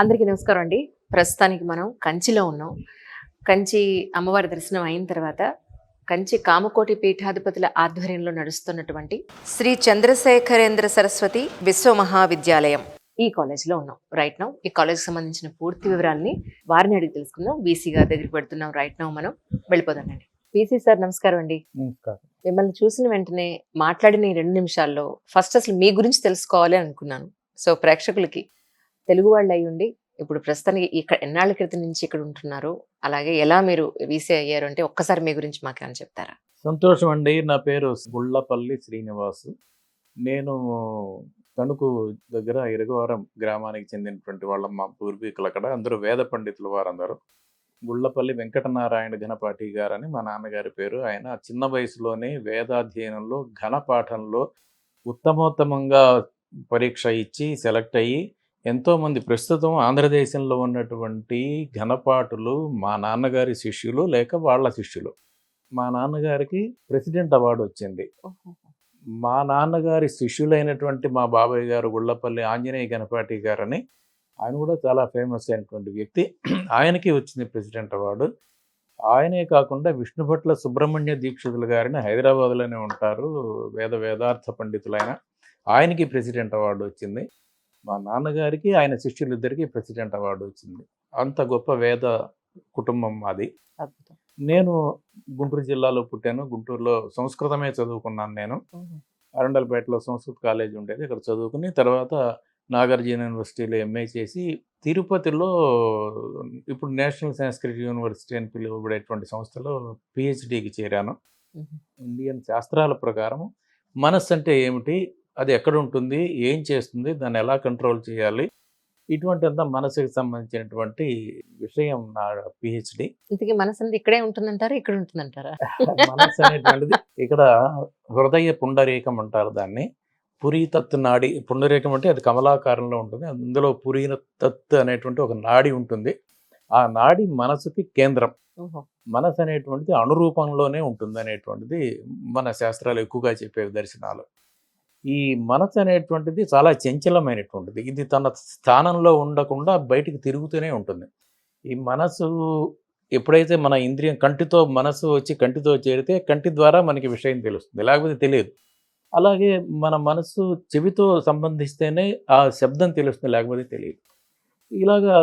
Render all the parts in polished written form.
అందరికీ నమస్కారం అండి. ప్రస్తుతానికి మనం కంచిలో ఉన్నాం. కంచి అమ్మవారి దర్శనం అయిన తర్వాత కంచి కామకోటి పీఠాధిపతుల ఆధ్వర్యంలో నడుస్తున్నటువంటి శ్రీ చంద్రశేఖరేంద్ర సరస్వతి విశ్వ మహావిద్యాలయం ఈ కాలేజ్లో ఉన్నాం రైట్ నౌ. ఈ కాలేజ్కి సంబంధించిన పూర్తి వివరాలని వారిని అడిగి తెలుసుకుందాం. వీసీ గారి దగ్గరికి పెడుతున్నాం రైట్ నౌ. మనం వెళ్ళిపోదామండి. వీసీ సార్ నమస్కారం అండి. నమస్కారం. మిమ్మల్ని చూసిన వెంటనే మాట్లాడిన ఈ 2 నిమిషాల్లో ఫస్ట్ అసలు మీ గురించి తెలుసుకోవాలి అనుకున్నాను. సో ప్రేక్షకులకి తెలుగు వాళ్ళు అయి ఉండి ఇప్పుడు ప్రస్తుతానికి ఇక్కడ ఎన్నాళ్ళ క్రితం నుంచి ఇక్కడ ఉంటున్నారు, అలాగే ఎలా మీరు వీసీ అయ్యారు అంటే ఒక్కసారి మీ గురించి మాకు ఏమైనా చెప్తారా? సంతోషం అండి. నా పేరు గుళ్ళపల్లి శ్రీనివాసు. నేను తణుకు దగ్గర ఇరగవరం గ్రామానికి చెందినటువంటి వాళ్ళం. మా పూర్వీకులు అక్కడ అందరూ వేద పండితులు వారందరూ. గుళ్ళపల్లి వెంకటనారాయణ ఘనపాఠి గారని మా నాన్నగారి పేరు. ఆయన చిన్న వయసులోనే వేదాధ్యయనంలో ఘనపాఠంలో ఉత్తమోత్తమంగా పరీక్ష ఇచ్చి సెలెక్ట్ అయ్యి ఎంతోమంది ప్రస్తుతం ఆంధ్రదేశంలో ఉన్నటువంటి ఘనపాఠులు మా నాన్నగారి శిష్యులు లేక వాళ్ళ శిష్యులు. మా నాన్నగారికి ప్రెసిడెంట్ అవార్డు వచ్చింది. మా నాన్నగారి శిష్యులైనటువంటి మా బాబాయ్ గారు గుళ్ళపల్లి ఆంజనేయ గణపాటి గారని, ఆయన కూడా చాలా ఫేమస్ అయినటువంటి వ్యక్తి. ఆయనకి వచ్చింది ప్రెసిడెంట్ అవార్డు. ఆయనే కాకుండా విష్ణుభట్ల సుబ్రహ్మణ్య దీక్షితులు గారిని హైదరాబాద్లోనే ఉంటారు, వేదార్థ పండితులైన. ఆయనకి ప్రెసిడెంట్ అవార్డు వచ్చింది. మా నాన్నగారికి ఆయన శిష్యులిద్దరికీ ప్రెసిడెంట్ అవార్డు వచ్చింది. అంత గొప్ప వేద కుటుంబం మాది. నేను గుంటూరు జిల్లాలో పుట్టాను. గుంటూరులో సంస్కృతమే చదువుకున్నాను నేను. అరండల్పేటలో సంస్కృత కాలేజ్ ఉండేది, అక్కడ చదువుకుని తర్వాత నాగార్జున యూనివర్సిటీలో ఎంఏ చేసి తిరుపతిలో ఇప్పుడు నేషనల్ సంస్కృత యూనివర్సిటీ అని పిలువబడేటువంటి సంస్థలో పిహెచ్డికి చేరాను. ఇండియన్ శాస్త్రాల ప్రకారం మనస్సు అంటే ఏమిటి, అది ఎక్కడ ఉంటుంది, ఏం చేస్తుంది, దాన్ని ఎలా కంట్రోల్ చేయాలి, ఇటువంటి అంతా మనసుకి సంబంధించినటువంటి విషయం నా పిహెచ్డి. ఇంతకీ మనసు అనేది ఇక్కడే ఉంటుందంటారా, ఇక్కడ ఉంటుందంటారా? మనస్సు అనేటువంటిది ఇక్కడ హృదయ పుండరీకం అంటారు దాన్ని. పురీతత్ నాడి. పుండరీకం అంటే అది కమలాకారంలో ఉంటుంది. అందులో పురీతత్ అనేటువంటి ఒక నాడి ఉంటుంది. ఆ నాడి మనసుకి కేంద్రం. మనసు అనేటువంటిది అణురూపంలోనే ఉంటుంది అనేటువంటిది మన శాస్త్రాలు ఎక్కువగా చెప్పే దర్శనాలు. ఈ మనసు అనేటువంటిది చాలా చంచలమైనటువంటిది. ఇది తన స్థానంలో ఉండకుండా బయటికి తిరుగుతూనే ఉంటుంది. ఈ మనసు ఎప్పుడైతే మన ఇంద్రియం కంటితో మనసు వచ్చి కంటితో చేరితే కంటి ద్వారా మనకి విషయం తెలుస్తుంది, లేకపోతే తెలియదు. అలాగే మన మనసు చెవితో సంబంధిస్తేనే ఆ శబ్దం తెలుస్తుంది, లేకపోతే తెలియదు. ఇలాగా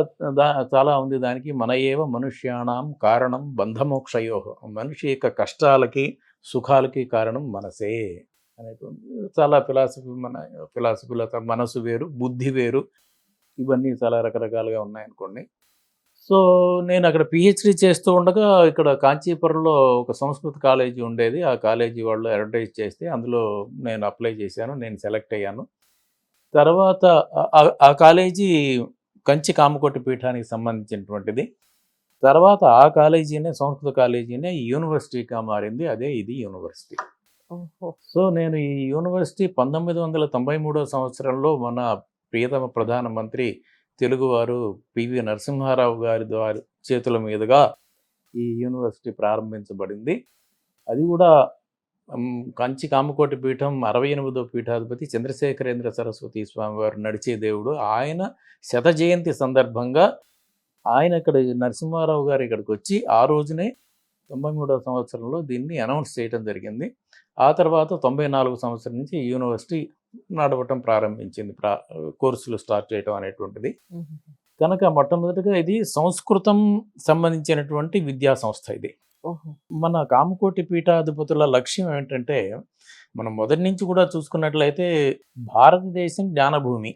చాలా ఉంది దానికి. మన ఏవ మనుష్యాణం కారణం బంధమోక్షయోహ. మనిషి యొక్క కష్టాలకి సుఖాలకి కారణం మనసే అనేటువంటి చాలా ఫిలాసఫీలో మనసు వేరు, బుద్ధి వేరు, ఇవన్నీ చాలా రకరకాలుగా ఉన్నాయనుకోండి. సో నేను అక్కడ పిహెచ్డి చేస్తూ ఉండగా ఇక్కడ కాంచీపురంలో ఒక సంస్కృత కాలేజీ ఉండేది. ఆ కాలేజీ వాళ్ళు అడ్వర్టైజ్ చేస్తే అందులో నేను అప్లై చేశాను. నేను సెలెక్ట్ అయ్యాను. తర్వాత ఆ కాలేజీ కంచి కామకోటి పీఠానికి సంబంధించినటువంటిది. తర్వాత ఆ కాలేజీనే, సంస్కృత కాలేజీనే యూనివర్సిటీగా మారింది. అదే ఇది యూనివర్సిటీ. సో నేను ఈ యూనివర్సిటీ 1993 సంవత్సరంలో మన ప్రియతమ ప్రధానమంత్రి తెలుగువారు పివి నరసింహారావు గారి ద్వారా చేతుల మీదుగా ఈ యూనివర్సిటీ ప్రారంభించబడింది. అది కూడా కంచి కామకోటి పీఠం 68వ పీఠాధిపతి చంద్రశేఖరేంద్ర సరస్వతి స్వామి వారు నడిచే దేవుడు. ఆయన శత జయంతి సందర్భంగా ఆయన ఇక్కడ నరసింహారావు గారు ఇక్కడికి వచ్చి ఆ రోజునే 93వ సంవత్సరంలో దీన్ని అనౌన్స్ చేయడం జరిగింది. ఆ తర్వాత 94 సంవత్సరం నుంచి యూనివర్సిటీ నడవటం ప్రారంభించింది, కోర్సులు స్టార్ట్ చేయడం అనేటువంటిది. కనుక మొట్టమొదటిగా ఇది సంస్కృతం సంబంధించినటువంటి విద్యా సంస్థ ఇది. మన కామకోటి పీఠాధిపతుల లక్ష్యం ఏంటంటే, మనం మొదటి నుంచి కూడా చూసుకున్నట్లయితే భారతదేశం జ్ఞానభూమి.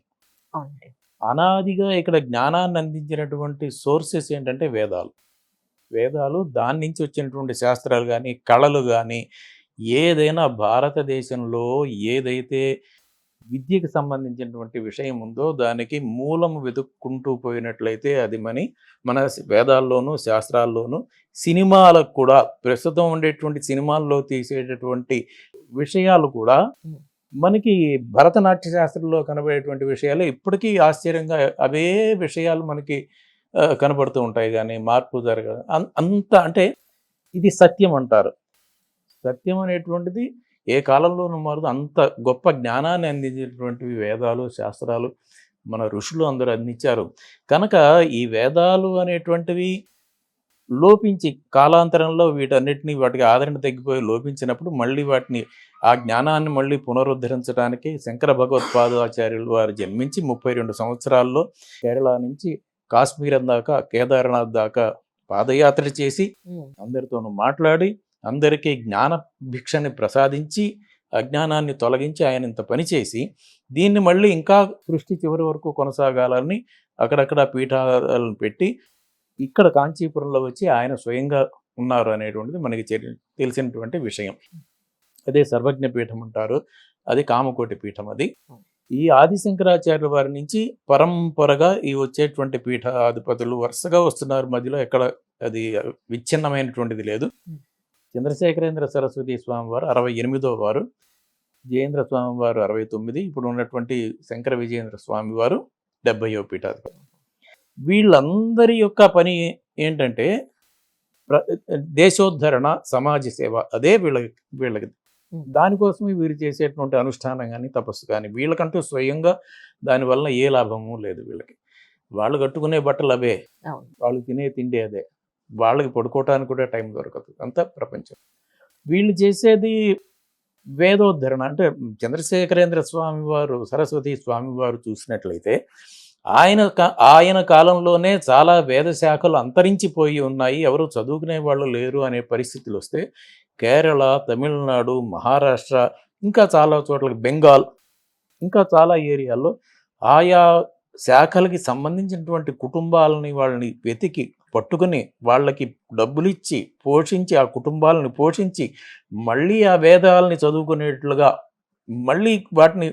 అనాదిగా ఇక్కడ జ్ఞానాన్ని అందించినటువంటి సోర్సెస్ ఏంటంటే వేదాలు, దాని నుంచి వచ్చినటువంటి శాస్త్రాలు కానీ, కళలు కానీ, ఏదైనా భారతదేశంలో ఏదైతే విద్యకు సంబంధించినటువంటి విషయం ఉందో దానికి మూలం వెతుక్కుంటూ పోయినట్లయితే అది మన వేదాల్లోనూ శాస్త్రాల్లోనూ, సినిమాలకు కూడా ప్రస్తుతం ఉండేటువంటి సినిమాల్లో తీసేటటువంటి విషయాలు కూడా మనకి భరతనాట్య శాస్త్రంలో కనబడేటువంటి విషయాలు ఇప్పటికీ ఆశ్చర్యంగా అవే విషయాలు మనకి కనబడుతూ ఉంటాయి. కానీ మార్పు జరగదు అంత. అంటే ఇది సత్యం అంటారు. సత్యం అనేటువంటిది ఏ కాలంలోనూ మారదు. అంత గొప్ప జ్ఞానాన్ని అందించేటువంటివి వేదాలు, శాస్త్రాలు. మన ఋషులు అందరూ అందించారు. కనుక ఈ వేదాలు అనేటువంటివి లోపించి కాలాంతరంలో వీటన్నిటిని వాటికి ఆదరణ తగ్గిపోయి లోపించినప్పుడు మళ్ళీ వాటిని ఆ జ్ఞానాన్ని మళ్ళీ పునరుద్ధరించడానికి శంకర భగవత్పాదాచార్యులు వారు జన్మించి 32 సంవత్సరాల్లో కేరళ నుంచి కాశ్మీరం దాకా కేదార్నాథ్ దాకా పాదయాత్ర చేసి అందరితోనూ మాట్లాడి అందరికీ జ్ఞాన భిక్షని ప్రసాదించి అజ్ఞానాన్ని తొలగించి ఆయన ఇంత పని చేసి దీన్ని మళ్ళీ ఇంకా సృష్టి చివరి వరకు కొనసాగాలని అక్కడక్కడ పీఠాలను పెట్టి ఇక్కడ కాంచీపురంలో వచ్చి ఆయన స్వయంగా ఉన్నారు అనేటువంటిది మనకి తెలిసినటువంటి విషయం. అదే సర్వజ్ఞ పీఠం అంటారు, అది కామకోటి పీఠం. అది ఈ ఆదిశంకరాచార్యుల వారి నుంచి పరంపరగా ఈ వచ్చేటువంటి పీఠాధిపతులు వరుసగా వస్తున్నారు. మధ్యలో ఎక్కడ అది విచ్ఛిన్నమైనటువంటిది లేదు. చంద్రశేఖరేంద్ర సరస్వతి స్వామి వారు 68వ వారు, జయేంద్ర స్వామి వారు 69, ఇప్పుడు ఉన్నటువంటి శంకర విజయేంద్ర స్వామి వారు 70వ పీఠాధిపతి. వీళ్ళందరి యొక్క పని ఏంటంటే దేశోద్ధరణ, సమాజ సేవ, అదే వీళ్ళకి దానికోసమే వీరు చేసేటువంటి అనుష్ఠానం కానీ తపస్సు కానీ వీళ్ళకంటూ స్వయంగా దానివల్ల ఏ లాభము లేదు. వీళ్ళకి వాళ్ళు కట్టుకునే బట్టలు అవే, వాళ్ళు తినే తిండి అదే, వాళ్ళకి పడుకోవటానికి కూడా టైం దొరకదు. అంతా ప్రపంచం. వీళ్ళు చేసేది వేదోద్ధరణ. అంటే చంద్రశేఖరేంద్ర స్వామి వారు, సరస్వతి స్వామి వారు చూసినట్లయితే ఆయన కాలంలోనే చాలా వేద శాఖలు అంతరించిపోయి ఉన్నాయి, ఎవరు చదువుకునే వాళ్ళు లేరు అనే పరిస్థితులు వస్తే కేరళ, తమిళనాడు, మహారాష్ట్ర, ఇంకా చాలా చోట్ల బెంగాల్, ఇంకా చాలా ఏరియాల్లో ఆయా శాఖలకి సంబంధించినటువంటి కుటుంబాలని వాళ్ళని వెతికి పట్టుకుని వాళ్ళకి డబ్బులు ఇచ్చి పోషించి ఆ కుటుంబాలను పోషించి మళ్ళీ ఆ వేదాలని చదువుకునేట్లుగా మళ్ళీ వాటిని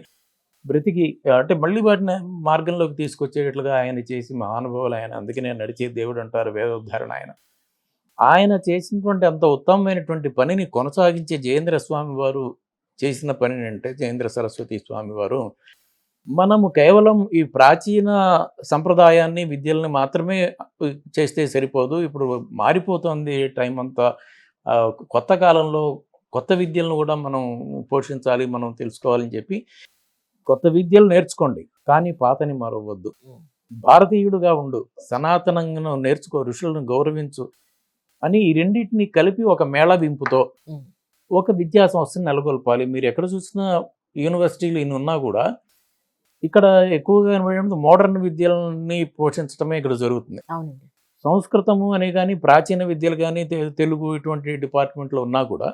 బ్రతికి అంటే మళ్ళీ వాటిని మార్గంలోకి తీసుకొచ్చేటట్లుగా ఆయన చేసి మహానుభావులు ఆయన. అందుకనే నడిచే దేవుడు అంటారు వేదోద్ధరణ. ఆయన చేసినటువంటి అంత ఉత్తమమైనటువంటి పనిని కొనసాగించే జయేంద్ర స్వామి వారు చేసిన పని అంటే, జయేంద్ర సరస్వతి స్వామి వారు మనము కేవలం ఈ ప్రాచీన సంప్రదాయాన్ని విద్యల్ని మాత్రమే చేస్తే సరిపోదు, ఇప్పుడు మారిపోతుంది టైం అంతా, కొత్త కాలంలో కొత్త విద్యలను కూడా మనం పోషించాలి, మనం తెలుసుకోవాలని చెప్పి కొత్త విద్యలు నేర్చుకోండి కానీ పాతని మరవద్దు, భారతీయుడుగా ఉండు, సనాతనంగా నేర్చుకో, ఋషులను గౌరవించు అని ఈ రెండింటిని కలిపి ఒక మేళవింపుతో ఒక విద్యా సంస్థను నెలకొల్పాలి. మీరు ఎక్కడ చూసినా యూనివర్సిటీలు ఇన్ని ఉన్నా కూడా ఇక్కడ ఎక్కువగా మోడర్న్ విద్యలని పోషించడమే ఇక్కడ జరుగుతుంది. సంస్కృతము అనే కానీ ప్రాచీన విద్యలు కానీ తెలుగు ఇటువంటి డిపార్ట్మెంట్లో ఉన్నా కూడా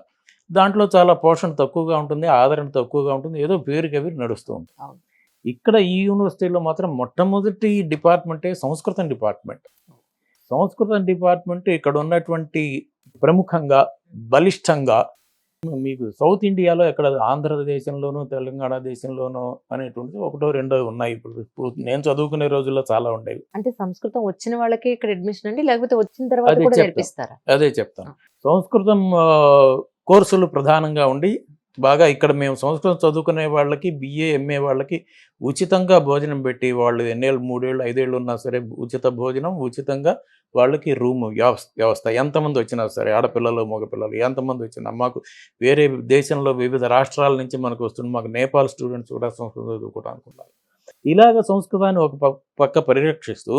దాంట్లో చాలా పోషణ తక్కువగా ఉంటుంది, ఆదరణ తక్కువగా ఉంటుంది, ఏదో పేరుకి అవి నడుస్తూ ఉంటుంది. ఇక్కడ ఈ యూనివర్సిటీలో మాత్రం మొట్టమొదటి డిపార్ట్మెంటే సంస్కృతం డిపార్ట్మెంట్. సంస్కృతం డిపార్ట్మెంట్ ఇక్కడ ఉన్నటువంటి ప్రముఖంగా బలిష్టంగా మీకు సౌత్ ఇండియాలో ఎక్కడ ఆంధ్రదేశంలోనూ తెలంగాణ దేశంలోనూ అనేటువంటిది ఒకటో రెండో ఉన్నాయి. ఇప్పుడు నేను చదువుకునే రోజుల్లో చాలా ఉండేవి. అంటే సంస్కృతం వచ్చిన వాళ్ళకి ఇక్కడ అడ్మిషన్ అండి, లేకపోతే వచ్చిన తర్వాత కూడా నేర్పిస్తారా? అదే చెప్తాను. సంస్కృతం కోర్సులు ప్రధానంగా ఉండి బాగా ఇక్కడ మేము సంస్కృతం చదువుకునే వాళ్ళకి, బిఏ ఎంఏ వాళ్ళకి ఉచితంగా భోజనం పెట్టి, వాళ్ళు 2 ఏళ్ళు 3 ఏళ్ళు 5 ఏళ్ళు ఉన్నా సరే ఉచిత భోజనం, ఉచితంగా వాళ్ళకి రూమ్ వ్యవస్థ, ఎంతమంది వచ్చినా సరే, ఆడపిల్లలు మగపిల్లలు ఎంతమంది వచ్చినా, మాకు వేరే దేశంలో వివిధ రాష్ట్రాల నుంచి మనకు వస్తుంది, మాకు నేపాల్ స్టూడెంట్స్ కూడా సంస్కృతం చదువుకోవడానికి ఉన్నారు. ఇలాగ సంస్కృతాన్ని ఒక పక్క పరిరక్షిస్తూ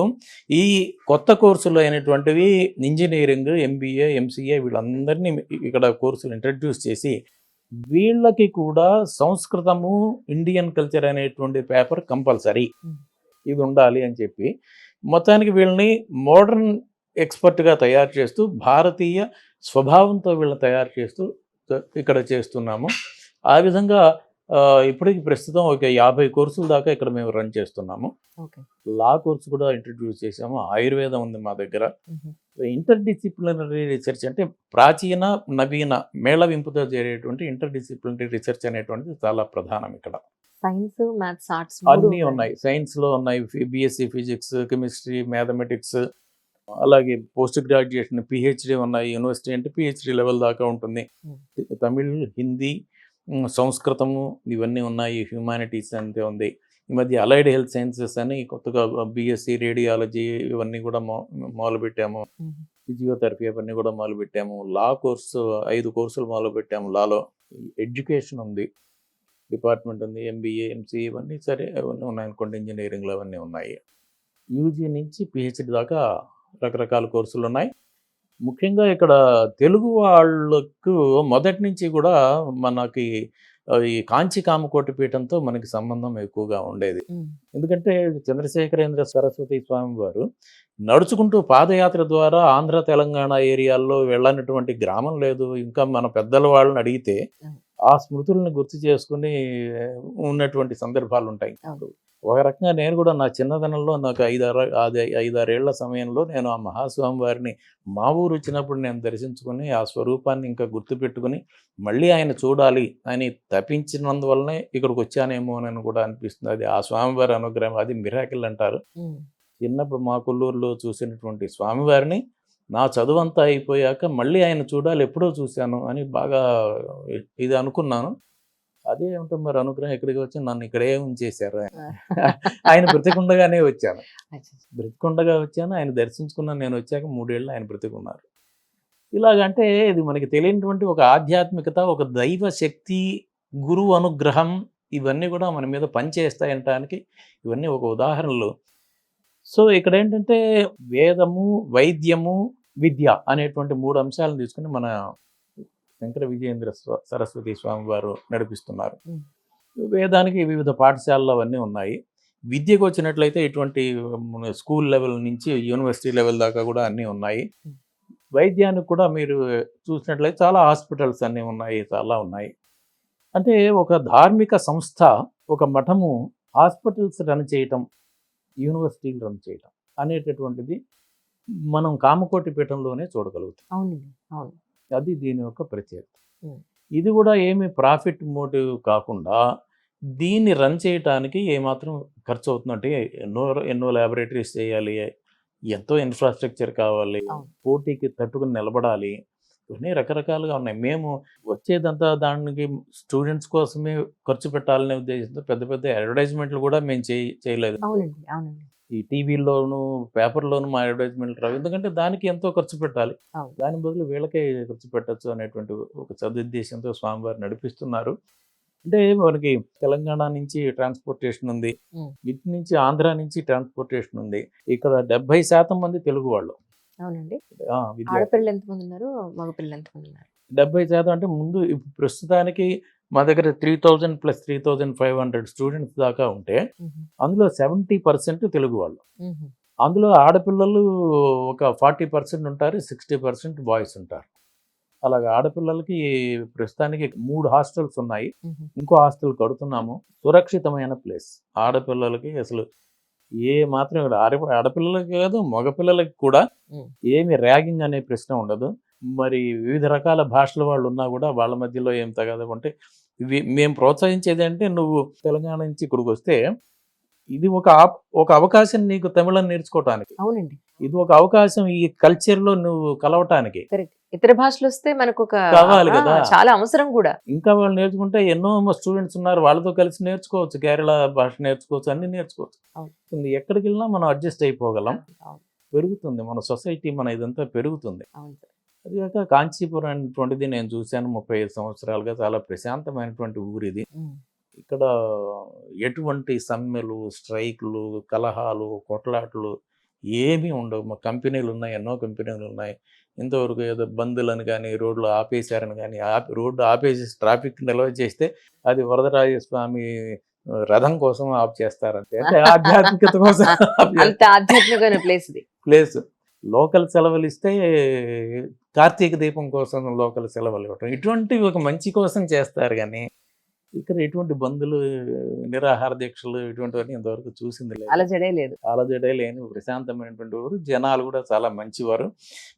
ఈ కొత్త కోర్సులు అయినటువంటివి ఇంజనీరింగ్, ఎంబీఏ, ఎంసీఏ వీళ్ళందరినీ ఇక్కడ కోర్సులు ఇంట్రడ్యూస్ చేసి వీళ్ళకి కూడా సంస్కృతము, ఇండియన్ కల్చర్ అనేటువంటి పేపర్ కంపల్సరీ ఇది ఉండాలి అని చెప్పి మొత్తానికి వీళ్ళని మోడర్న్ ఎక్స్పర్ట్గా తయారు చేస్తూ భారతీయ స్వభావంతో వీళ్ళని తయారు చేస్తూ ఇక్కడ చేస్తున్నాము. ఆ విధంగా ఇప్పటికి ప్రస్తుతం ఒక 50 కోర్సుల దాకా ఇక్కడ మేము రన్ చేస్తున్నాము. లా కోర్సు కూడా ఇంట్రడ్యూస్ చేసాము, ఆయుర్వేదం ఉంది మా దగ్గర. ఇంటర్డిసిప్లినరీ రీసెర్చ్ అంటే ప్రాచీన నవీన మేళవింపుతో చేరేటువంటి ఇంటర్డిసిప్లినరీ రీసెర్చ్ అనేటువంటిది చాలా ప్రధానం. ఇక్కడ సైన్స్, మ్యాథ్స్, ఆర్ట్స్ అన్నీ ఉన్నాయి. సైన్స్లో ఉన్నాయి, బిఎస్సి ఫిజిక్స్, కెమిస్ట్రీ, మ్యాథమెటిక్స్, అలాగే పోస్ట్ గ్రాడ్యుయేషన్ పిహెచ్డి ఉన్నాయి. యూనివర్సిటీ అంటే పిహెచ్డి లెవెల్ దాకా ఉంటుంది. తమిళ్, హిందీ, సంస్కృతము ఇవన్నీ ఉన్నాయి. హ్యూమానిటీస్ అంతే ఉంది. ఈ మధ్య అలైడ్ హెల్త్ సైన్సెస్ అని కొత్తగా బిఎస్సి రేడియాలజీ ఇవన్నీ కూడా మొదలుపెట్టాము. ఫిజియోథెరపీ అవన్నీ కూడా మొదలుపెట్టాము. లా కోర్సు 5 కోర్సులు మొదలుపెట్టాము. లాలో ఎడ్యుకేషన్ ఉంది, డిపార్ట్మెంట్ ఉంది, ఎంబీఏ, ఎంసీఏ ఇవన్నీ సరే అవన్నీ ఉన్నాయి అనుకోండి, ఇంజనీరింగ్లు అవన్నీ ఉన్నాయి. యూజీ నుంచి పిహెచ్డి దాకా రకరకాల కోర్సులు ఉన్నాయి. ముఖ్యంగా ఇక్కడ తెలుగు వాళ్ళకు మొదటి నుంచి కూడా మనకి ఈ కాంచి కామకోటి పీఠంతో మనకి సంబంధం ఎక్కువగా ఉండేది. ఎందుకంటే చంద్రశేఖరేంద్ర సరస్వతి స్వామి వారు నడుచుకుంటూ పాదయాత్ర ద్వారా ఆంధ్ర తెలంగాణ ఏరియాల్లో వెళ్ళనటువంటి గ్రామం లేదు. ఇంకా మన పెద్దల వాళ్ళని అడిగితే ఆ స్మృతులను గుర్తు చేసుకుని ఉన్నటువంటి సందర్భాలు ఉంటాయి. ఒక రకంగా నేను కూడా నా చిన్నతనంలో నాకు 5-6 ఏళ్ల సమయంలో నేను ఆ మహాస్వామి వారిని మా ఊరు వచ్చినప్పుడు నేను దర్శించుకుని ఆ స్వరూపాన్ని ఇంకా గుర్తుపెట్టుకుని మళ్ళీ ఆయన చూడాలి అని తపించినందువల్లనే ఇక్కడికి వచ్చానేమో అని కూడా అనిపిస్తుంది. అది ఆ స్వామివారి అనుగ్రహం, అది మిరాకిల్ అంటారు. చిన్నప్పుడు మా కొల్లూరులో చూసినటువంటి స్వామివారిని నా చదువంతా అయిపోయాక మళ్ళీ ఆయన చూడాలి, ఎప్పుడో చూశాను అని బాగా ఇది అనుకున్నాను. అదే ఏమిటో మరి అనుగ్రహం ఇక్కడికి వచ్చి నన్ను ఇక్కడే ఉంచేశారు. ఆయన బ్రతికుండగానే వచ్చాను, బ్రతికుండగా వచ్చాను, ఆయన దర్శించుకున్నాను. నేను వచ్చాక 3 ఏళ్ళు ఆయన బ్రతికున్నారు. ఇలాగంటే ఇది మనకి తెలియనటువంటి ఒక ఆధ్యాత్మికత, ఒక దైవ శక్తి, గురువు అనుగ్రహం ఇవన్నీ కూడా మన మీద పనిచేస్తాయంటానికి ఇవన్నీ ఒక ఉదాహరణలు. సో ఇక్కడ ఏంటంటే వేదము, వైద్యము, విద్య అనేటువంటి 3 అంశాలను తీసుకుని మన శంకర విజయేంద్ర సరస్వతి స్వామి వారు నడిపిస్తున్నారు. వేదానికి వివిధ పాఠశాలలు అవన్నీ ఉన్నాయి. విద్యకు వచ్చినట్లయితే ఇటువంటి స్కూల్ లెవెల్ నుంచి యూనివర్సిటీ లెవెల్ దాకా కూడా అన్నీ ఉన్నాయి. వైద్యానికి కూడా మీరు చూసినట్లయితే చాలా హాస్పిటల్స్ అన్నీ ఉన్నాయి, చాలా ఉన్నాయి. అంటే ఒక ధార్మిక సంస్థ, ఒక మఠము హాస్పిటల్స్ రన్ చేయటం, యూనివర్సిటీలు రన్ చేయటం అనేటటువంటిది మనం కామకోటి పీఠంలోనే చూడగలుగుతాం. అవును. అది దీని యొక్క ప్రత్యేకత. ఇది కూడా ఏమి ప్రాఫిట్ మోటివ్ కాకుండా దీన్ని రన్ చేయటానికి ఏమాత్రం ఖర్చు అవుతుందంటే ఎన్నో ల్యాబొరేటరీస్ చేయాలి, ఎంతో ఇన్ఫ్రాస్ట్రక్చర్ కావాలి, పోటీకి తట్టుకుని నిలబడాలి, ఇవన్నీ రకరకాలుగా ఉన్నాయి. మేము వచ్చేదంతా దానికి స్టూడెంట్స్ కోసమే ఖర్చు పెట్టాలనే ఉద్దేశంతో పెద్ద పెద్ద అడ్వర్టైజ్మెంట్లు కూడా మేము చేయలేదు. ఈ టీవీల్లోను, పేపర్లోను మా అడ్వర్టైజ్మెంట్లు రావు. ఎందుకంటే దానికి ఎంతో ఖర్చు పెట్టాలి. దాని బదులు వీళ్ళకే ఖర్చు పెట్టచ్చు అనేటువంటి ఒక సదుద్దేశంతో స్వామివారు నడిపిస్తున్నారు. అంటే మనకి తెలంగాణ నుంచి ట్రాన్స్పోర్టేషన్ ఉంది, ఇటు నుంచి ఆంధ్ర నుంచి ట్రాన్స్పోర్టేషన్ ఉంది. ఇక్కడ 70% మంది తెలుగు వాళ్ళు. అవునండి. ఆడపిల్లలు ఎంతమంది ఉన్నారు, మగపిల్లలు ఎంతమంది ఉన్నారు? 70% అంటే ముందు ప్రస్తుతానికి మా దగ్గర 3000 + 3500 స్టూడెంట్స్ దాకా ఉంటే అందులో 70% తెలుగు వాళ్ళు. అందులో ఆడపిల్లలు ఒక 40% ఉంటారు, 60% బాయ్స్ ఉంటారు. అలాగే ఆడపిల్లలకి ప్రస్తుతానికి 3 హాస్టల్స్ ఉన్నాయి, ఇంకో హాస్టల్ కడుతున్నాము. సురక్షితమైన ప్లేస్ ఆడపిల్లలకి. అసలు ఏ మాత్రం ఆడపిల్లలకి కాదు, మగపిల్లలకి కూడా ఏమి ర్యాగింగ్ అనే ప్రశ్న ఉండదు. మరి వివిధ రకాల భాషల వాళ్ళు ఉన్నా కూడా వాళ్ళ మధ్యలో ఏం తగదు. అంటే ఇవి మేము ప్రోత్సహించేది అంటే, నువ్వు తెలంగాణ నుంచి ఇక్కడికి వస్తే ఇది ఒక అవకాశం నీకు తమిళం నేర్చుకోవటానికి. అవునండి. ఇది ఒక అవకాశం ఈ కల్చర్లో నువ్వు కలవటానికి. ఇతర భాషలు వస్తే మనకు కావాలి కదా, చాలా అవసరం కూడా. ఇంకా వాళ్ళు నేర్చుకుంటే ఎన్నో స్టూడెంట్స్ ఉన్నారు, వాళ్ళతో కలిసి నేర్చుకోవచ్చు, కేరళ భాష నేర్చుకోవచ్చు, అన్ని నేర్చుకోవచ్చు. ఎక్కడికి వెళ్ళినా మనం అడ్జస్ట్ అయిపోగలం, పెరుగుతుంది మన సొసైటీ, మన ఇదంతా పెరుగుతుంది. అది కాక కాంచీపురం అనేటువంటిది నేను చూశాను 35 సంవత్సరాలుగా. చాలా ప్రశాంతమైనటువంటి ఊరు ఇది. ఇక్కడ ఎటువంటి సమ్మెలు, స్ట్రైక్లు, కలహాలు, కొట్లాట్లు ఏమీ ఉండవు. మా కంపెనీలు ఉన్నాయి, ఎన్నో కంపెనీలు ఉన్నాయి. ఇంతవరకు ఏదో బంధులను కానీ రోడ్లు ఆపేశారని కానీ, రోడ్డు ఆపేసి ట్రాఫిక్ నిల్వ చేస్తే అది వరదరాజస్వామి రథం కోసం ఆఫ్ చేస్తారంటే, అంటే ఆధ్యాత్మికత కోసం. అంత ఆధ్యాత్మికమైన ప్లేస్. లోకల్ సెలవులు ఇస్తే కార్తీక దీపం కోసం లోకల్ సెలవులు ఇవ్వటం, ఇటువంటివి ఒక మంచి కోసం చేస్తారు. కానీ ఇక్కడ ఎటువంటి బంధులు, నిరాహార దీక్షలు ఇటువంటివన్నీ ఇంతవరకు చూసింది లేదు. అలజడే లేని ప్రశాంతమైనటువంటి ఊరు. జనాలు కూడా చాలా మంచివారు.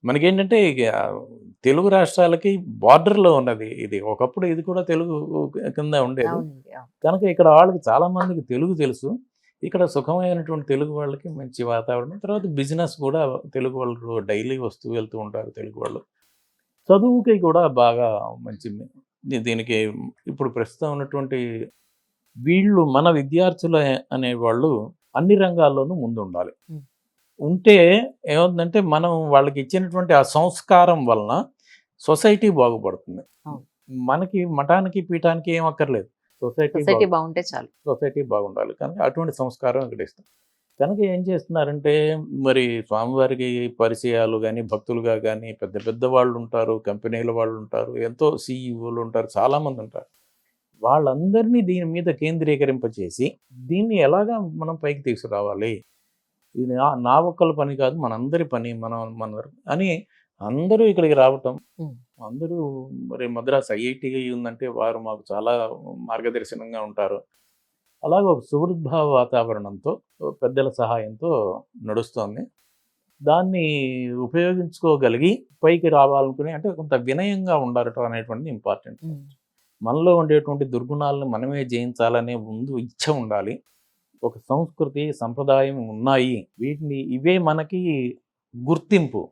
మనకేంటంటే తెలుగు రాష్ట్రాలకి బార్డర్లో ఉన్నది ఇది. ఒకప్పుడు ఇది కూడా తెలుగు కింద ఉండేది కనుక ఇక్కడ వాళ్ళకి చాలా మందికి తెలుగు తెలుసు. ఇక్కడ సుఖమైనటువంటి తెలుగు వాళ్ళకి మంచి వాతావరణం. తర్వాత బిజినెస్ కూడా తెలుగు వాళ్ళు డైలీ వస్తూ వెళ్తూ ఉంటారు తెలుగు వాళ్ళు. చదువుకి కూడా బాగా మంచి. దీనికి ఇప్పుడు ప్రస్తుతం ఉన్నటువంటి వీళ్ళు మన విద్యార్థులు అనేవాళ్ళు అన్ని రంగాల్లోనూ ముందు ఉండాలి. ఉంటే ఏమవుతుందంటే మనం వాళ్ళకి ఇచ్చినటువంటి ఆ సంస్కారం వలన సొసైటీ బాగుపడుతుంది. మనకి మఠానికి పీఠానికి ఏం అక్కర్లేదు, సొసైటీ బాగుంటే చాలు. సొసైటీ బాగుండాలి. కనుక అటువంటి సంస్కారం ఇక్కడ ఇస్తాం. కనుక ఏం చేస్తున్నారంటే మరి స్వామివారికి పరిచయాలు గానీ, భక్తులుగా గానీ పెద్ద పెద్ద వాళ్ళుంటారు, కంపెనీల వాళ్ళుంటారు, ఎంతో సీఈఓలు ఉంటారు, చాలామంది ఉంటారు. వాళ్ళందరినీ దీని మీద కేంద్రీకరింపచేసి దీన్ని ఎలాగా మనం పైకి తీసుకురావాలి? ఇది నా ఒక్కళ్ళ పని కాదు, మనందరి పని. మన అని అందరూ ఇక్కడికి రావటం. అందరూ మరి మద్రాస్ ఐఐటీ ఉందంటే వారు మాకు చాలా మార్గదర్శనంగా ఉంటారు. అలాగే ఒక సుహృద్భావ వాతావరణంతో పెద్దల సహాయంతో నడుస్తోంది. దాన్ని ఉపయోగించుకోగలిగి పైకి రావాలనుకుని అంటే కొంత వినయంగా ఉండటం అనేటువంటిది ఇంపార్టెంట్. మనలో ఉండేటువంటి దుర్గుణాలను మనమే జయించాలనే ముందు ఇచ్ఛ ఉండాలి. ఒక సంస్కృతి, సంప్రదాయం ఉన్నాయి. ఇవే మనకి గుర్తింపు.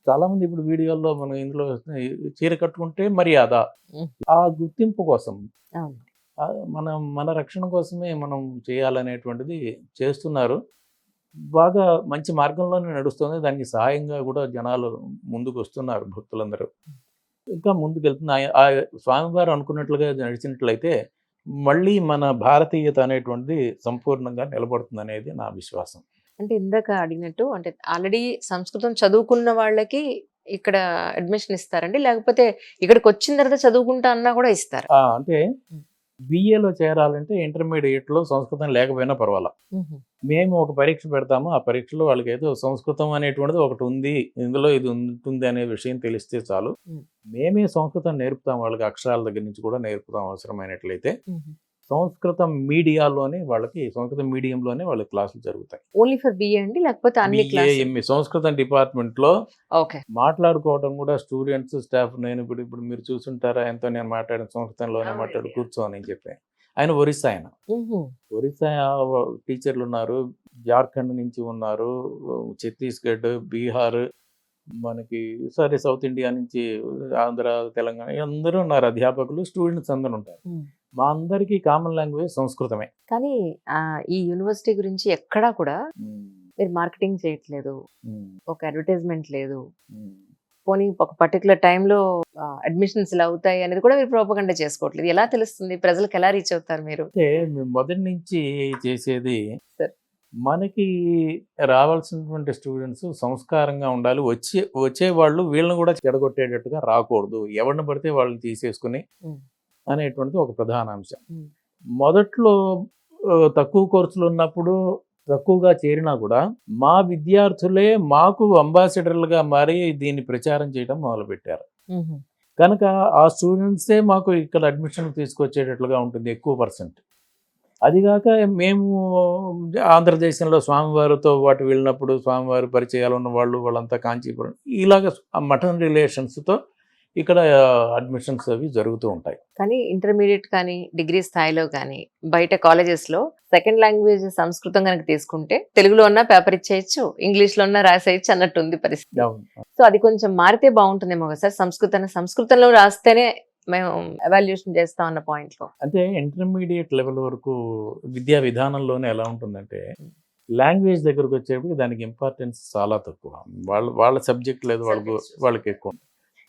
చాలామంది ఇప్పుడు వీడియోల్లో మనం ఇందులో చీర కట్టుకుంటే మర్యాద. ఆ గుర్తింపు కోసం మన రక్షణ కోసమే మనం చేయాలనేటువంటిది చేస్తున్నారు. బాగా మంచి మార్గంలోనే నడుస్తుంది. దానికి సహాయంగా కూడా జనాలు ముందుకు వస్తున్నారు, భక్తులందరూ. ఇంకా ముందుకెళ్తుంది. ఆ స్వామివారు అనుకున్నట్లుగా నడిచినట్లయితే మళ్ళీ మన భారతీయత అనేటువంటిది సంపూర్ణంగా నిలబడుతుంది నా విశ్వాసం. అంటే ఇందాక అడిగినట్టు అంటే ఆల్రెడీ సంస్కృతం చదువుకున్న వాళ్ళకి ఇక్కడ అడ్మిషన్ ఇస్తారండి, లేకపోతే ఇక్కడికి వచ్చిన తర్వాత చదువుకుంటా అన్నా కూడా ఇస్తారు? అంటే బిఏలో చేరాలంటే ఇంటర్మీడియట్లో సంస్కృతం లేకపోయినా పర్వాలా. మేము ఒక పరీక్ష పెడతాము. ఆ పరీక్షలో వాళ్ళకి ఏదో సంస్కృతం అనేటువంటిది ఒకటి ఉంది, ఇందులో ఇది ఉంటుంది అనే విషయం తెలిస్తే చాలు. మేమే సంస్కృతం నేర్పుతాం వాళ్ళకి, అక్షరాల దగ్గర నుంచి కూడా నేర్పుతాం అవసరమైనట్లయితే. సంస్కృతం మీడియాలోనే వాళ్ళకి, సంస్కృతం మీడియంలోనే వాళ్ళకి క్లాసులు జరుగుతాయి. ఓన్లీ ఫర్ బిఏ అండి, లేకపోతే అన్ని ఎంఏ సంస్కృతం డిపార్ట్మెంట్లో ఓకే మాట్లాడుకోవడం కూడా స్టూడెంట్స్, స్టాఫ్. నేను ఇప్పుడు మీరు చూసుంటారా, ఎంతో నేను మాట్లాడిన సంస్కృతంలోనే మాట్లాడు కూర్చోని చెప్పాను. ఆయన ఒరిస్సా, ఒరిస్సా టీచర్లు ఉన్నారు, జార్ఖండ్ నుంచి ఉన్నారు, ఛత్తీస్గఢ్, బీహార్, మనకి సౌత్ ఇండియా నుంచి ఆంధ్ర, తెలంగాణ అందరూ ఉన్నారు. అధ్యాపకులు, స్టూడెంట్స్ అందరూ ఉంటారు. మా అందరికీ కామన్ లాంగ్వేజ్ సంస్కృతమే. కానీ ఈ యూనివర్సిటీ గురించి ఎక్కడా కూడా మీరు మార్కెటింగ్ చేయట్లేదు, ఒక అడ్వర్టైజ్మెంట్ లేదు, పోనీ ఒక పర్టికులర్ టైంలో అడ్మిషన్స్ ఇలా అవుతాయి అనేది కూడా మీరు ప్రోపగండా చేసుకోవట్లేదు. ఎలా తెలుస్తుంది? ప్రజలకు ఎలా రీచ్ అవుతారు మీరు? అంటే మేము మొదటి నుంచి చేసేది మనకి రావాల్సినటువంటి స్టూడెంట్స్ సంస్కారంగా ఉండాలి. వచ్చే వాళ్ళు వీళ్ళని కూడా చెడగొట్టేటట్టుగా రాకూడదు, ఎవరిని పడితే వాళ్ళని తీసేసుకుని అనేటువంటిది ఒక ప్రధాన అంశం. మొదట్లో తక్కువ కోర్సులు ఉన్నప్పుడు తక్కువగా చేరినా కూడా మా విద్యార్థులే మాకు అంబాసిడర్లుగా మారి దీన్ని ప్రచారం చేయడం మొదలుపెట్టారు. కనుక ఆ స్టూడెంట్సే మాకు ఇక్కడ అడ్మిషన్ తీసుకొచ్చేటట్లుగా ఉంటుంది ఎక్కువ పర్సెంట్. అదిగాక మేము ఆంధ్రదేశంలో స్వామివారితో వాటి వెళ్ళినప్పుడు స్వామివారి పరిచయాలు ఉన్న వాళ్ళు, వాళ్ళంతా కాంచీపురం, ఇలాగ మఠన్ రిలేషన్స్తో ఇక్కడ అడ్మిషన్స్ అవి జరుగుతూ ఉంటాయి. కానీ ఇంటర్మీడియట్ కానీ డిగ్రీ స్థాయిలో కానీ బయట కాలేజెస్లో సెకండ్ లాంగ్వేజ్ సంస్కృతం కనుక తీసుకుంటే తెలుగులో ఉన్న పేపర్ ఇచ్చేయచ్చు, ఇంగ్లీష్లో ఉన్న రాసేయచ్చు అన్నట్టుంది పరిస్థితి. సో అది కొంచెం మారితే బాగుంటుందేమో కదా సార్. సంస్కృతంలో రాస్తేనే మేము ఎవాల్యుయేషన్ చేస్తాం అన్న పాయింట్లో. అంటే ఇంటర్మీడియట్ లెవెల్ వరకు విద్యా విధానంలోనే ఎలా ఉంటుందంటే లాంగ్వేజ్ దగ్గరకు వచ్చేప్పటికి దానికి ఇంపార్టెన్స్ చాలా తక్కువ. వాళ్ళ సబ్జెక్ట్ లేదు, వాళ్ళకి ఎక్కువ.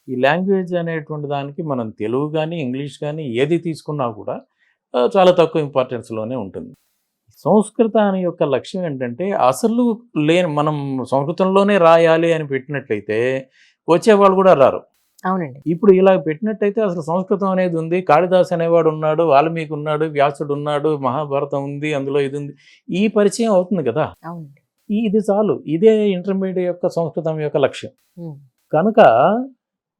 ఈ లాంగ్వేజ్ అనేటువంటి దానికి మనం తెలుగు కానీ ఇంగ్లీష్ కానీ ఏది తీసుకున్నా కూడా చాలా తక్కువ ఇంపార్టెన్స్లోనే ఉంటుంది. సంస్కృతాన్ని యొక్క లక్ష్యం ఏంటంటే అసలు మనం సంస్కృతంలోనే రాయాలి అని పెట్టినట్లయితే వచ్చేవాళ్ళు కూడా రారు. అవునండి. ఇప్పుడు ఇలా పెట్టినట్టయితే అసలు సంస్కృతం అనేది ఉంది, కాళిదాస్ అనేవాడు ఉన్నాడు, వాల్మీకి ఉన్నాడు, వ్యాసుడు ఉన్నాడు, మహాభారతం ఉంది, అందులో ఇది ఉంది, ఈ పరిచయం అవుతుంది కదా. ఇది చాలు. ఇదే ఇంటర్మీడియట్ యొక్క సంస్కృతం యొక్క లక్ష్యం. కనుక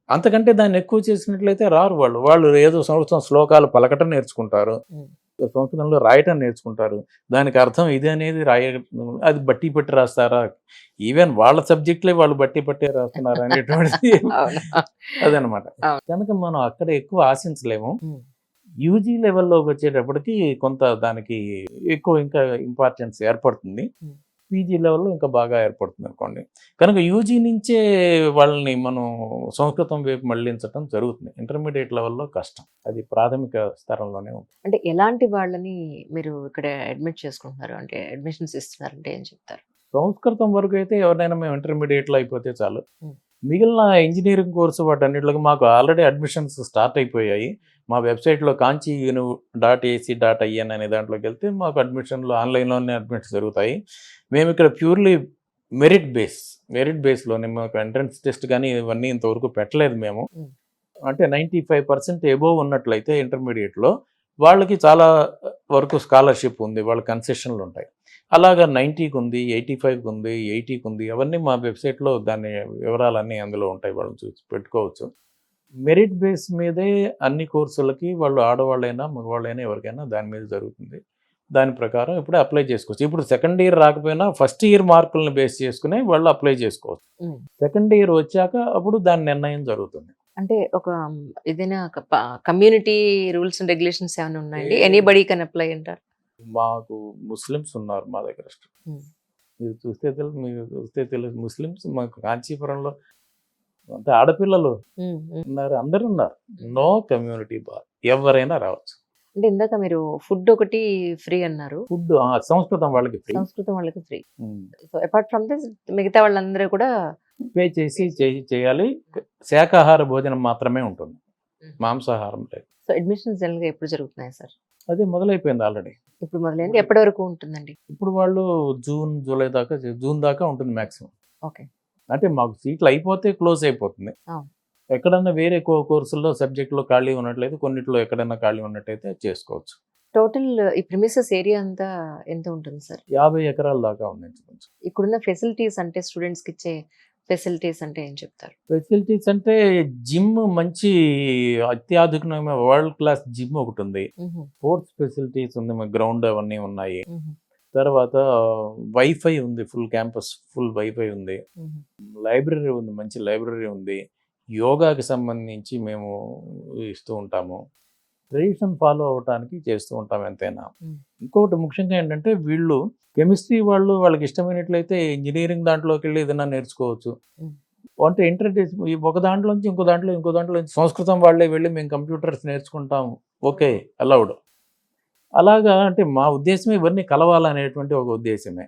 అంతకంటే దాన్ని ఎక్కువ చేసినట్లయితే రారు వాళ్ళు ఏదో సంస్కృతం శ్లోకాలు పలకటం నేర్చుకుంటారు, సంస్కృతంలో రాయటం నేర్చుకుంటారు. దానికి అర్థం ఇది అనేది అది బట్టి పట్టి రాస్తారా, ఈవెన్ వాళ్ళ సబ్జెక్టులే వాళ్ళు బట్టి పట్టే రాస్తున్నారు అనేటువంటిది అదనమాట. కనుక మనం అక్కడ ఎక్కువ ఆశించలేము. యూజీ లెవెల్లోకి వచ్చేటప్పటికి కొంత దానికి ఎక్కువ ఇంకా ఇంపార్టెన్స్ ఏర్పడుతుంది. పీజీ లెవెల్లో ఇంకా బాగా ఏర్పడుతుంది అనుకోండి. కనుక యూజీ నుంచే వాళ్ళని మనం సంస్కృతం వైపు మళ్లించడం జరుగుతుంది. ఇంటర్మీడియట్ లెవెల్లో కష్టం, అది ప్రాథమిక స్థరంలోనే ఉంటుంది. అంటే ఎలాంటి వాళ్ళని మీరు ఇక్కడ అడ్మిట్ చేసుకుంటున్నారు, అంటే అడ్మిషన్స్ ఇస్తున్నారంటే ఏం చెప్తారు? సంస్కృతం వరకు అయితే ఎవరైనా మేము ఇంటర్మీడియట్లో అయిపోతే చాలు. మిగిలిన ఇంజినీరింగ్ కోర్సు వాటన్నిటికి మాకు ఆల్రెడీ అడ్మిషన్స్ స్టార్ట్ అయిపోయాయి. మా వెబ్‌సైట్‌లో kanchiunu.ac.in అనే దాంట్లోకి వెళ్తే మాకు అడ్మిషన్‌లు ఆన్‌లైన్‌లోనే అడ్మిషన్స్ జరుగుతాయి. మేము ఇక్కడ ప్యూర్‌లీ మెరిట్ బేస్‌లోనే మాకు ఎంట్రన్స్ టెస్ట్ గాని ఇవన్నీ ఇంతవరకు పెట్టలేదు మేము. హ్మ్. అంటే 95% అబోవ్ ఉన్నట్లయితే ఇంటర్మీడియేట్‌లో వాళ్ళకి చాలా వరకు స్కాలర్‌షిప్ ఉంది. వాళ్ళ కన్సెషన్‌లు ఉంటాయి. అలాగా 90కి ఉంది, 85కి ఉంది, 80కి ఉంది. అవన్నీ మా వెబ్‌సైట్‌లో దాని వివరాలన్నీ అందులో ఉంటాయి. వాళ్ళు చూసి పెట్టుకోవచ్చు. మెరిట్ బేస్ మీదే అన్ని కోర్సులకి వాళ్ళు ఆడవాళ్ళైనా, మగవాళ్ళైనా ఎవరికైనా దాని మీద జరుగుతుంది. దాని ప్రకారం ఇప్పుడు అప్లై చేసుకోవచ్చు. ఇప్పుడు సెకండ్ ఇయర్ రాకపోయినా ఫస్ట్ ఇయర్ మార్కులను బేస్ చేసుకుని వాళ్ళు అప్లై చేసుకోవచ్చు. హ్మ్. సెకండ్ ఇయర్ వచ్చాక అప్పుడు దాని నిర్ణయం జరుగుతుంది. అంటే ఒక ఏదైనా ఒక కమ్యూనిటీ రూల్స్ అండ్ రెగ్యులేషన్స్ ఏమైనా ఉన్నాయండి? ఎనీబడీ కెన్ అప్లై అంటారు? మాకు ముస్లిమ్స్ ఉన్నారు మా దగ్గర. హ్మ్. మీరు చూస్తే తెలుసు ముస్లిమ్స్ మాకు కాంచీపురంలో అంతా ఆడపిల్లలు హ్మ్. హ్మ్. ఉన్నారు. అందరూ ఉన్నారు. No community bar. ఎవరైనా రావచ్చు. అంటే ఇందాక మీరు ఫుడ్ ఒకటి ఫ్రీ అన్నారు. ఫుడ్ సంస్కృతం వాళ్ళకి ఫ్రీ. సంస్కృతం వాళ్ళకి free. So apart from this మిగతా వాళ్ళందరూ కూడా పే చేసి చేయాలి. శాకాహార భోజనం మాత్రమే ఉంటుంది. మాంసాహారం లేదు. సో అడ్మిషన్స్ జనరల్‌గా ఎప్పుడు జరుగుతున్నాయి సార్? అది మొదలైపోయింది ఆల్రెడీ. ఇప్పుడు మొదలైంది. ఎప్పటి వరకు ఉంటుందండి? ఇప్పుడు వాళ్ళు జూలై దాకా జూన్ దాకా ఉంటుంది మాక్సిమం. ఓకే. అంటే మాకు సీట్లు అయిపోతే క్లోజ్ అయిపోతుంది. అవును. ఎక్కడన్నా వేరే కోర్సుల్లో సబ్జెక్ట్‌లో ఖాళీ ఉన్నట్లయితే కొన్నిట్లో ఎక్కడన్నా ఖాళీ ఉన్నట్టయితే చేసుకోవచ్చు. టోటల్ ఈ ప్రిమిసెస్ ఏరియా అంతా ఎంత ఉంటుంది సార్? 50 ఎకరాల దాకా ఉంది ఇంచుమించు. ఇక్కడున్న ఫెసిలిటీస్ అంటే స్టూడెంట్స్‌కి ఇచ్చే ఫెసిలిటీస్ అంటే ఏం చెప్తారు? ఫెసిలిటీస్ అంటే జిమ్ మంచి అత్యాధునికమైన వరల్డ్ క్లాస్ జిమ్ ఒకటుంది. హుహు. స్పోర్ట్స్ ఫెసిలిటీస్ ఉంది. మాకు గ్రౌండ్ అవన్నీ ఉన్నాయి. హుహు. తర్వాత వైఫై ఉంది. ఫుల్ వైఫై ఉంది. హుహు. లైబ్రరీ ఉంది. మంచి లైబ్రరీ ఉంది. యోగాకి సంబంధించి మేము ఇస్తూ ఉంటాము. ట్రెడిషన్ ఫాలో అవ్వటానికి చేస్తూ ఉంటాం ఎంతైనా. హ్మ్. ఇంకొకటి ముఖ్యంగా ఏంటంటే వీళ్ళు కెమిస్ట్రీ వాళ్ళకి ఇష్టమైనట్లయితే ఇంజినీరింగ్ దాంట్లోకెళ్ళి ఏదైనా నేర్చుకోవచ్చు. హ్మ్. అంటే ఈ ఒక దాంట్లోంచి ఇంకో దాంట్లోంచి సంస్కృతం వాళ్ళే వెళ్ళి మేము కంప్యూటర్స్ నేర్చుకుంటాం. ఓకే. అలౌడ్. అలాగా అంటే మా ఉద్దేశ్యం ఇవన్నీ కలవాలనేటువంటి ఒక ఉద్దేశ్యమే.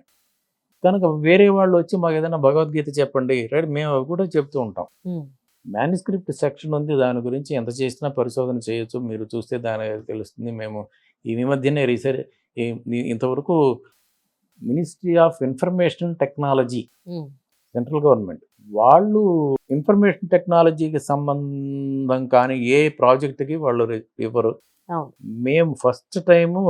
కనుక వేరే వాళ్ళొచ్చి మాకేదైనా భగవద్గీత చెప్పండి. రైట్ మేము అవి కూడా చెప్తూ ఉంటాం. హ్మ్. మాన్యుస్క్రిప్ట్ సెక్షన్ ఉంది. దాని గురించి ఎంత చేసినా పరిశోధన చేయొచ్చు. మీరు చూస్తే దాని తెలుస్తుంది. మేము ఈ మధ్యనే ఇంతవరకు మినిస్ట్రీ ఆఫ్ ఇన్ఫర్మేషన్ టెక్నాలజీ హ్మ్. సెంట్రల్ గవర్నమెంట్ వాళ్ళు ఇన్ఫర్మేషన్ టెక్నాలజీకి సంబంధం కానీ ఏ ప్రాజెక్ట్‌కి వాళ్ళు ఇవ్వరు. అవును. మేము ఫస్ట్ టైము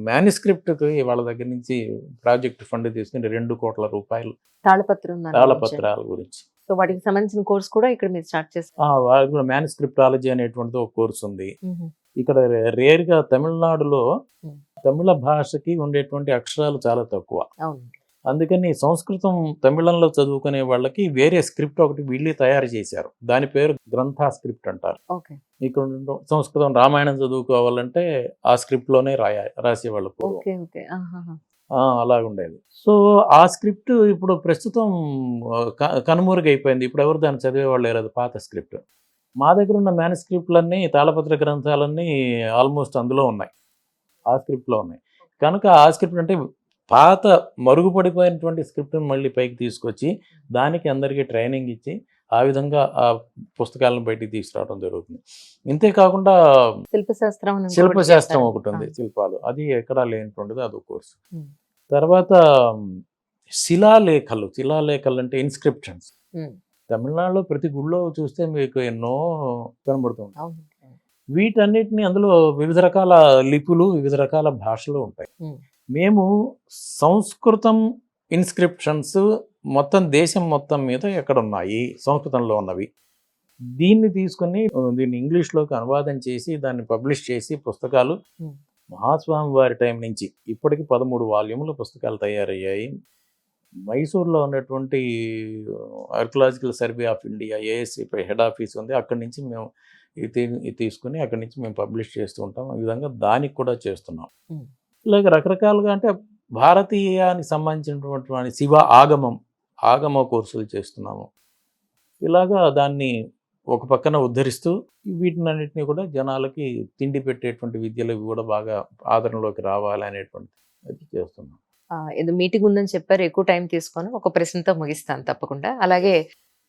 మాన్యుస్క్రిప్ట్‌కి వాళ్ళ దగ్గర నుంచి ప్రాజెక్ట్ ఫండ్ తీసుకొని రూ. 2,00,00,000 తాళపత్రం దాని గురించా? తాళపత్రాల గురించి. సో వాటికి సంబంధించిన కోర్స్ కూడా ఇక్కడ మీరు స్టార్ట్ చేస్తారు. వాళ్ళకి కూడా మాన్యుస్క్రిప్టాలజీ అనేటువంటిది ఒక కోర్స్ ఉంది. హుహు. ఇక్కడ రేర్‌గా తమిళనాడులో హ్మ్. తమిళ భాషకి ఉండేటువంటి అక్షరాలు చాలా తక్కువ. అవునండి. అందుకని సంస్కృతం తమిళంలో చదువుకునే వాళ్ళకి వేరే స్క్రిప్ట్ ఒకటి వీళ్ళే తయారు చేశారు. దాని పేరు గ్రంథ స్క్రిప్ట్ అంటారు. ఓకే. ఇక్కడ సంస్కృతం రామాయణం చదువుకోవాలంటే ఆ స్క్రిప్ట్‌లోనే రాసేవాళ్ళు పూర్వం. ఓకే. ఓకే. ఆహాహా! అలాగుండేది. సో, ఆ స్క్రిప్ట్ ఇప్పుడు ప్రస్తుతం కనుమరుగైపోయింది. ఇప్పుడెవరు దాన్ని చదివేవాళ్ళు లేరు. అది పాత స్క్రిప్ట్. మా దగ్గరున్న మాన్యుస్క్రిప్ట్‌లన్నీ తాళపత్ర గ్రంథాలన్నీ ఆల్‌మోస్ట్ అందులో ఉన్నాయి. ఆ స్క్రిప్ట్‌లో ఉన్నాయి. కనుక ఆ స్క్రిప్ట్ అంటే పాత మరుగుపడిపోయినటువంటి స్క్రిప్ట్‌ని మళ్ళీ పైకి తీసుకొచ్చి, దానికి అందరికీ ట్రైనింగ్ ఇచ్చి, ఆ విధంగా ఆ పుస్తకాలను బయటికి తీసుకురావడం జరుగుతుంది. ఇంతే కాకుండా శిల్పశాస్త్రం అని ఇంకొకటి శిల్పశాస్త్రం చేస్తారండి. ఒకటుంది. శిల్పాలు. అది ఎక్కడా లేనటువంటిది అదో కోర్స్. హ్మ్. తర్వాత శిలాలేఖలు అంటే ఇన్‌స్క్రిప్షన్స్. హ్మ్. తమిళనాడులో ప్రతి గుడిలో చూస్తే మీకు ఎన్నో కనబడుతూ ఉంటాయి. అవును. వీటన్నిటిని అందులో వివిధ రకాల లిపులు, వివిధ రకాల భాషలు ఉంటాయి. హ్మ్. మేము సంస్కృతం ఇన్‌స్క్రిప్షన్స్ మొత్తం దేశం మొత్తం మీద ఎక్కడున్నాయి సంస్కృతంలో ఉన్నవి. దీన్ని తీసుకొని దీన్ని ఇంగ్లీష్‌లోకి అనువాదం చేసి, దాన్ని పబ్లిష్ చేసి పుస్తకాలు హ్మ్. మహాస్వామి వారి టైం నుంచి ఇప్పటికి 13 వాల్యూముల పుస్తకాలు తయారయ్యాయి. మైసూర్‌లో ఉన్నటువంటి archaeological survey of India ASC head office ఉంది. అక్కడి నుంచి మేము ఇది తీసుకొని అక్కడి నుంచి మేము పబ్లిష్ చేస్తూ ఉంటాం. ఆ విధంగా దానికి కూడా చేస్తున్నాం. హ్మ్. ఇలాగ రకరకాలుగా అంటే భారతీయానికి సంబంధించినటువంటి ఆగమ కోర్సులు చేస్తున్నాము. ఇలాగా దాన్ని ఒక పక్కన ఉద్ధరిస్తూ వీటినన్నిటిని కూడా జనాలకి తిండి పెట్టేటువంటి విద్యలు ఇవి కూడా బాగా ఆదరణలోకి రావాలనేటువంటిది అది చేస్తున్నాం. ఏదో మీటింగ్ ఉందని చెప్పారు. ఎక్కువ టైం తీసుకోను. ఒక ప్రశ్నతో ముగిస్తాను తప్పకుండా. అలాగే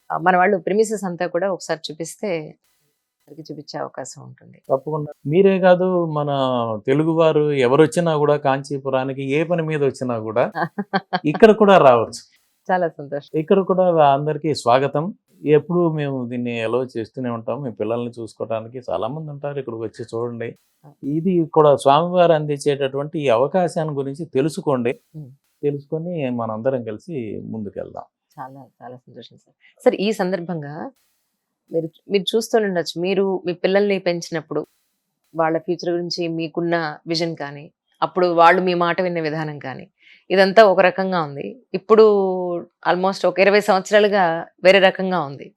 మన వాళ్ళు ప్రిమిసెస్ అంతా కూడా ఒకసారి చూపిస్తే అందరికీ చూపించే అవకాశం ఉంటుంది. తప్పకుండా మీరే కాదు, మన తెలుగువారు ఎవరొచ్చినా కూడా కాంచీపురానికి ఏ పని మీద వచ్చినా కూడా ఇక్కడ కూడా రావచ్చు. చాలా సంతోషం. ఇక్కడ కూడా అందరికీ స్వాగతం. ఎప్పుడు మేము దీన్ని అలౌ చేస్తూనే ఉంటాం. మీ పిల్లల్ని చూసుకోవడానికి చాలా మంది ఉంటారు. ఇక్కడికి వచ్చి చూడండి. ఇది కూడా స్వామివారు అందించేటటువంటి ఈ అవకాశాన్ని గురించి తెలుసుకోండి. ఉమ్. తెలుసుకొని మనందరం కలిసి ముందుకెళ్దాం. చాలా చాలా సంతోషం సార్. సార్ ఈ సందర్భంగా మీరు మీరు చూస్తుండొచ్చు, మీరు మీ పిల్లల్ని పెంచినప్పుడు వాళ్ళ ఫ్యూచర్ గురించి మీకున్న విజన్ కానీ, అప్పుడు వాళ్ళు మీ మాట విన్న విధానం కానీ, ఇదంతా ఒక రకంగా ఉంది. ఇప్పుడు ఆల్మోస్ట్ ఒక 20 సంవత్సరాలుగా వేరే రకంగా ఉంది.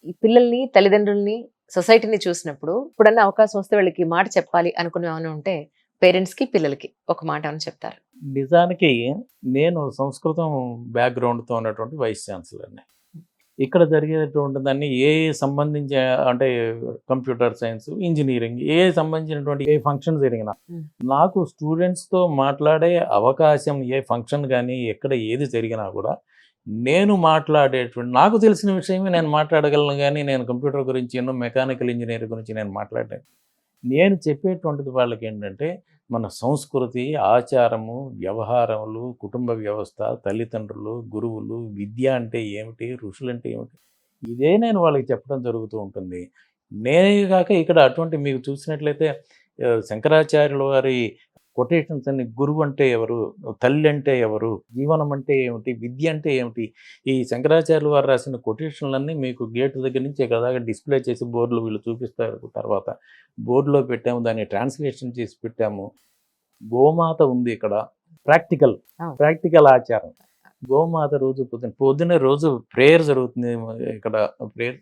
ఈ పిల్లల్ని, తల్లిదండ్రుల్ని, సొసైటీని చూసినప్పుడు ఇప్పుడన్నా అవకాశం వస్తే వీళ్ళకి ఈ మాట చెప్పాలి అనుకునే ఏమైనా ఉంటే పేరెంట్స్కి, పిల్లలకి ఒక మాట ఏమైనా చెప్తారు? నిజానికి నేను సంస్కృతం బ్యాక్గ్రౌండ్తో ఉన్నటువంటి వైస్ ఛాన్సలర్ని. ఇక్కడ జరిగేటువంటి దాన్ని ఏ సంబంధించి అంటే కంప్యూటర్ సైన్స్, ఇంజనీరింగ్ ఏ సంబంధించినటువంటి ఏ ఫంక్షన్ జరిగినా నాకు స్టూడెంట్స్తో మాట్లాడే అవకాశం, ఏ ఫంక్షన్ కానీ ఎక్కడ ఏది జరిగినా కూడా నేను మాట్లాడేటువంటి నాకు తెలిసిన విషయమే నేను మాట్లాడగలను. కానీ నేను కంప్యూటర్ గురించి, ఎన్నో మెకానికల్ ఇంజనీర్ గురించి నేను మాట్లాడలేను. నేను చెప్పేటువంటిది వాళ్ళకి ఏంటంటే మన సంస్కృతి, ఆచారము, వ్యవహారములు, కుటుంబ వ్యవస్థ, తల్లిదండ్రులు, గురువులు, విద్య అంటే ఏమిటి, ఋషులు అంటే ఏమిటి, ఇదే నేను వాళ్ళకి చెప్పడం జరుగుతూ ఉంటుంది. నేనే కాక ఇక్కడ అటువంటి మీకు చూసినట్లయితే శంకరాచార్యుల వారి కొటేషన్స్ అన్ని, గురువు అంటే ఎవరు, తల్లి అంటే ఎవరు, జీవనం అంటే ఏమిటి, విద్య అంటే ఏమిటి, ఈ శంకరాచార్యుల వారు రాసిన కొటేషన్లన్నీ మీకు గేటు దగ్గర నుంచి ఇక్కడ దాకా డిస్ప్లే చేసి బోర్డులో వీళ్ళు చూపిస్తారు. తర్వాత బోర్డులో పెట్టాము, దాన్ని ట్రాన్స్లేషన్ చేసి పెట్టాము. గోమాత ఉంది ఇక్కడ, ప్రాక్టికల్ ఆచారం. గోమాత రోజు పొద్దున్నే రోజు ప్రేయర్ జరుగుతుంది ఇక్కడ. ప్రేయర్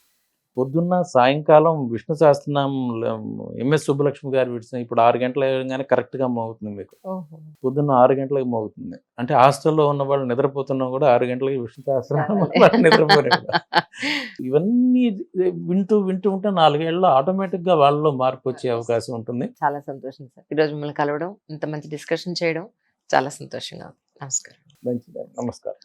పొద్దున్న, సాయంకాలం విష్ణు సహస్రనామం ఎంఎస్ సుబ్బలక్ష్మి గారు విడిచిన ఇప్పుడు 6 గంటలు అయ్యగానే కరెక్ట్గా మోగుతుంది మీకు. పొద్దున్న 6 గంటలకు మోగుతుంది. అంటే హాస్టల్లో ఉన్న వాళ్ళు నిద్రపోతున్నా కూడా 6 గంటలకి విష్ణు సహస్రనామం నిద్రపోలే. ఇవన్నీ వింటూ వింటూ ఉంటే 4 ఏళ్ళలో ఆటోమేటిక్గా వాళ్ళలో మార్పు వచ్చే అవకాశం ఉంటుంది. చాలా సంతోషం సార్. ఈరోజు మిమ్మల్ని కలవడం, ఇంత మంచి డిస్కషన్ చేయడం చాలా సంతోషంగా ఉంది. నమస్కారం. మంచిది, నమస్కారం.